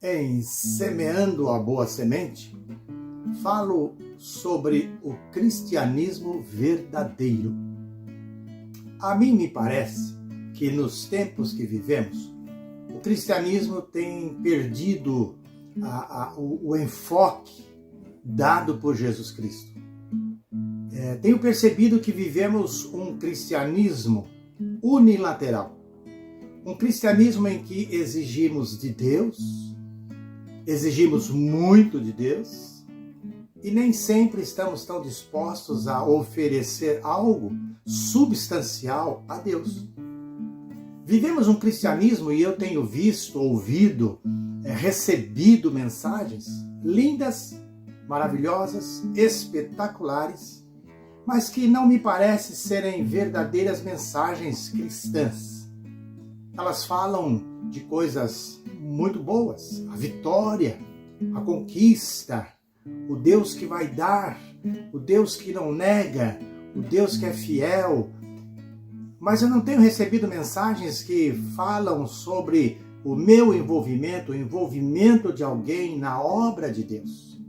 Em Semeando a Boa Semente, falo sobre o cristianismo verdadeiro. A mim me parece que nos tempos que vivemos, o cristianismo tem perdido o enfoque dado por Jesus Cristo. Tenho percebido que vivemos um cristianismo unilateral. Um cristianismo em que exigimos de Deus, exigimos muito de Deus e nem sempre estamos tão dispostos a oferecer algo substancial a Deus. Vivemos um cristianismo, e eu tenho visto, ouvido, recebido mensagens lindas, maravilhosas, espetaculares, mas que não me parece serem verdadeiras mensagens cristãs. Elas falam de coisas muito boas, a vitória, a conquista, o Deus que vai dar, o Deus que não nega, o Deus que é fiel. Mas eu não tenho recebido mensagens que falam sobre o meu envolvimento, o envolvimento de alguém na obra de Deus.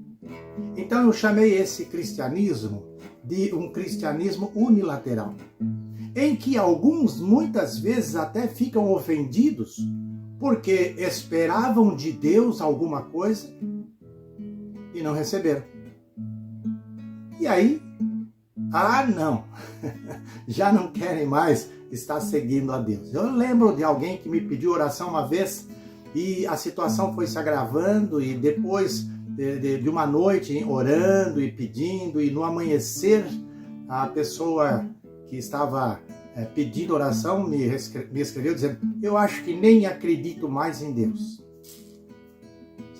Então eu chamei esse cristianismo de um cristianismo unilateral, em que alguns muitas vezes até ficam ofendidos porque esperavam de Deus alguma coisa e não receberam. E aí, não, já não querem mais estar seguindo a Deus. Eu lembro de alguém que me pediu oração uma vez e a situação foi se agravando, e depois de uma noite orando e pedindo, e no amanhecer a pessoa que estava pedindo oração me escreveu dizendo: eu acho que nem acredito mais em Deus.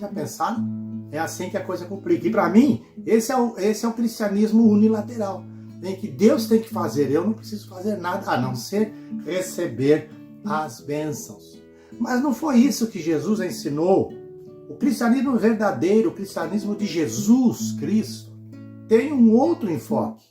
Já pensaram? É assim que a coisa complica. E para mim, esse é o cristianismo unilateral, em que Deus tem que fazer, eu não preciso fazer nada a não ser receber as bênçãos. Mas não foi isso que Jesus ensinou. O cristianismo verdadeiro, o cristianismo de Jesus Cristo, tem um outro enfoque.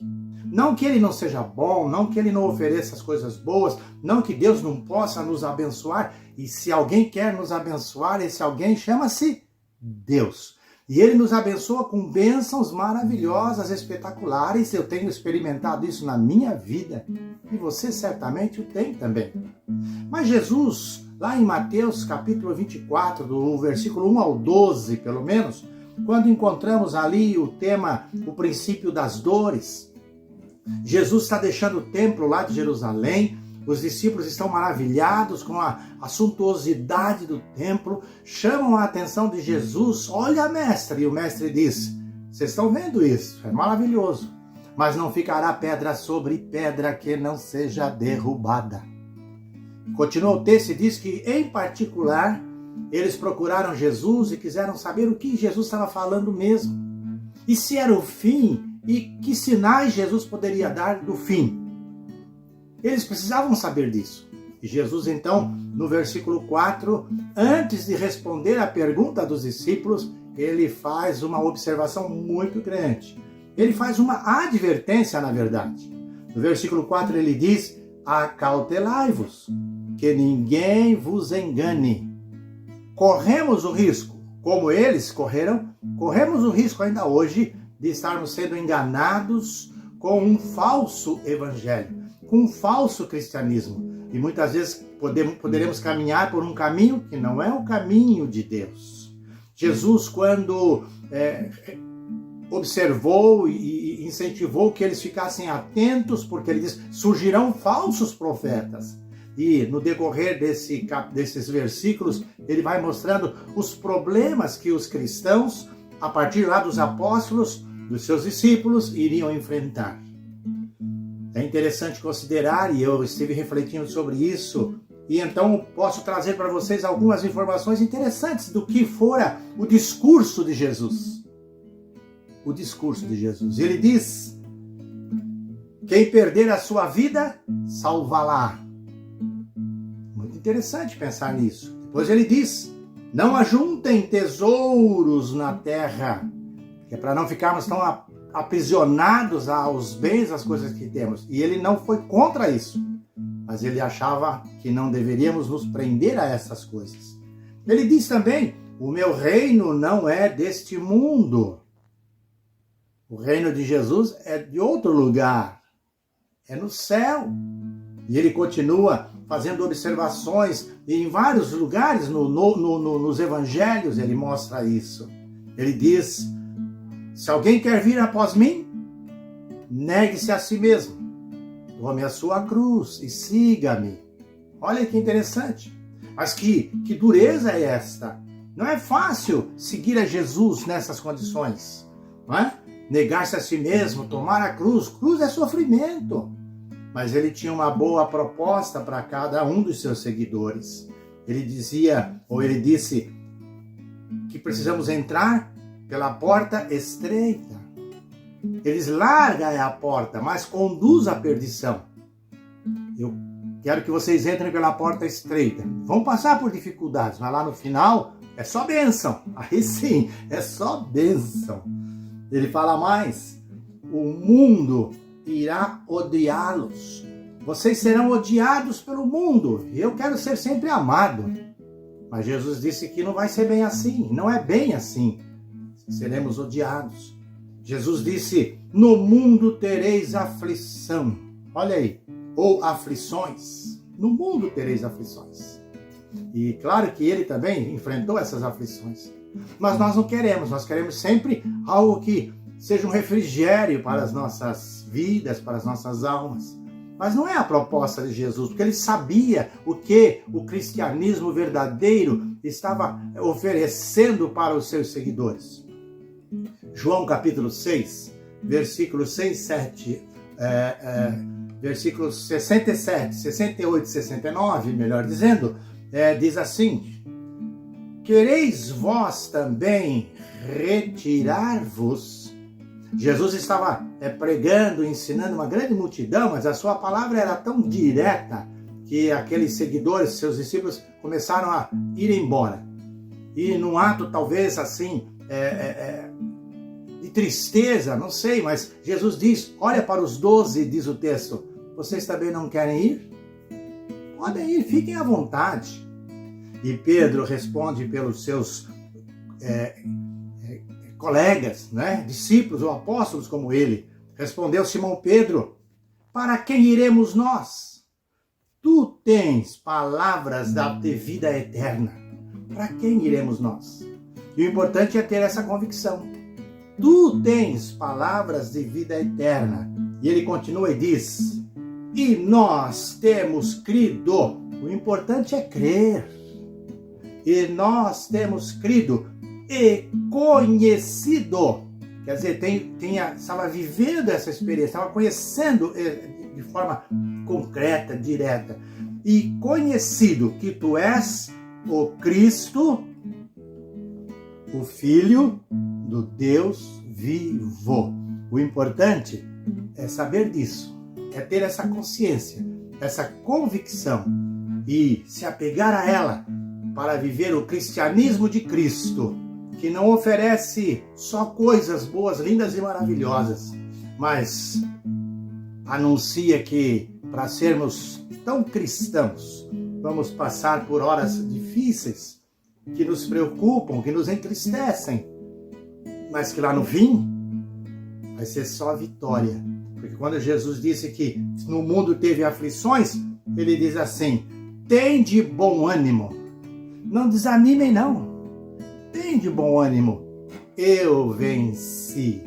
Não que ele não seja bom, não que ele não ofereça as coisas boas, não que Deus não possa nos abençoar. E se alguém quer nos abençoar, esse alguém chama-se Deus. E ele nos abençoa com bênçãos maravilhosas, espetaculares. Eu tenho experimentado isso na minha vida e você certamente o tem também. Mas Jesus, lá em Mateus capítulo 24, do versículo 1 ao 12, pelo menos, quando encontramos ali o tema, o princípio das dores, Jesus está deixando o templo lá de Jerusalém. Os discípulos estão maravilhados com a suntuosidade do templo, chamam a atenção de Jesus. Olha, mestre! E o mestre diz: vocês estão vendo isso? É maravilhoso. Mas não ficará pedra sobre pedra que não seja derrubada. Continua o texto e diz que, em particular, eles procuraram Jesus e quiseram saber o que Jesus estava falando mesmo. E se era o fim, e que sinais Jesus poderia dar do fim. Eles precisavam saber disso. E Jesus, então, no versículo 4, antes de responder à pergunta dos discípulos, ele faz uma observação muito grande. Ele faz uma advertência, na verdade. No versículo 4 ele diz: acautelai-vos, que ninguém vos engane. Corremos o risco, como eles correram, corremos o risco ainda hoje de estarmos sendo enganados com um falso evangelho, com um falso cristianismo. E muitas vezes poderemos caminhar por um caminho que não é o caminho de Deus. Jesus, quando observou e incentivou que eles ficassem atentos, porque ele diz: surgirão falsos profetas. E no decorrer desses versículos, ele vai mostrando os problemas que os cristãos, a partir lá dos apóstolos, dos seus discípulos, iriam enfrentar. É interessante considerar, e eu estive refletindo sobre isso, e então posso trazer para vocês algumas informações interessantes do que fora o discurso de Jesus. O discurso de Jesus. Ele diz: quem perder a sua vida, salvá-la. Muito interessante pensar nisso. Depois ele diz: não ajuntem tesouros na terra, que é para não ficarmos tão aprisionados aos bens, às coisas que temos. E ele não foi contra isso, mas ele achava que não deveríamos nos prender a essas coisas. Ele diz também o meu reino não é deste mundo. O reino de Jesus é de outro lugar, é no céu. E ele continua fazendo observações, e em vários lugares nos evangelhos ele mostra isso. Ele diz: se alguém quer vir após mim, negue-se a si mesmo, tome a sua cruz e siga-me. Olha que interessante. Mas que dureza é esta? Não é fácil seguir a Jesus nessas condições, não é? Negar-se a si mesmo, tomar a cruz. Cruz é sofrimento. Mas ele tinha uma boa proposta para cada um dos seus seguidores. Ele disse que precisamos entrar pela porta estreita. Eles largam a porta, mas conduz à perdição. Eu quero que vocês entrem pela porta estreita. Vão passar por dificuldades, mas lá no final é só bênção. Aí sim, é só bênção. Ele fala mais: o mundo irá odiá-los. Vocês serão odiados pelo mundo. E eu quero ser sempre amado. Mas Jesus disse que não vai ser bem assim. Não é bem assim. Seremos odiados. Jesus disse: no mundo tereis aflição. Olha aí. Ou aflições. No mundo tereis aflições. E claro que ele também enfrentou essas aflições. Mas nós não queremos. Nós queremos sempre algo que seja um refrigério para as nossas vidas, para as nossas almas. Mas não é a proposta de Jesus, porque ele sabia o que o cristianismo verdadeiro estava oferecendo para os seus seguidores. João capítulo 6, versículos 6, 7, versículos 67, 68 e 69, melhor dizendo, diz assim: quereis vós também retirar-vos? Jesus estava pregando, ensinando uma grande multidão, mas a sua palavra era tão direta que aqueles seguidores, seus discípulos, começaram a ir embora. E num ato talvez assim, de tristeza, não sei, mas Jesus diz: olha para os 12, diz o texto, vocês também não querem ir? Podem ir, fiquem à vontade. E Pedro responde pelos seus colegas, né? Discípulos ou apóstolos como ele. Respondeu Simão Pedro: para quem iremos nós? Tu tens palavras de vida eterna. Para quem iremos nós? E o importante é ter essa convicção. Tu tens palavras de vida eterna. E ele continua e diz: e nós temos crido. O importante é crer. E nós temos crido e conhecido. Quer dizer, estava vivendo essa experiência, estava conhecendo de forma concreta, direta. E conhecido que tu és o Cristo, o Filho do Deus vivo. O importante é saber disso, é ter essa consciência, essa convicção e se apegar a ela para viver o cristianismo de Cristo, que não oferece só coisas boas, lindas e maravilhosas, mas anuncia que para sermos tão cristãos, vamos passar por horas difíceis, que nos preocupam, que nos entristecem, mas que lá no fim vai ser só vitória. Porque quando Jesus disse que no mundo teve aflições, ele diz assim: tende bom ânimo. Não desanimem não. Tende bom ânimo. Eu venci.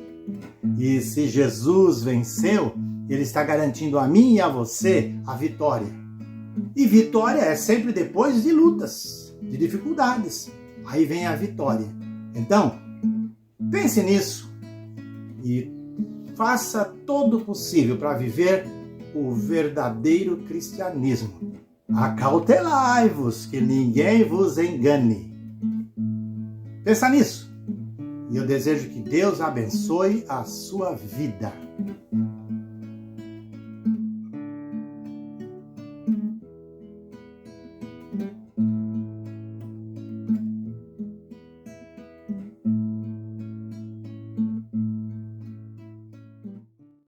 E se Jesus venceu, ele está garantindo a mim e a você a vitória. E vitória é sempre depois de lutas, de dificuldades. Aí vem a vitória. Então, pense nisso e faça todo o possível para viver o verdadeiro cristianismo. Acautelai-vos, que ninguém vos engane. Pensa nisso. E eu desejo que Deus abençoe a sua vida.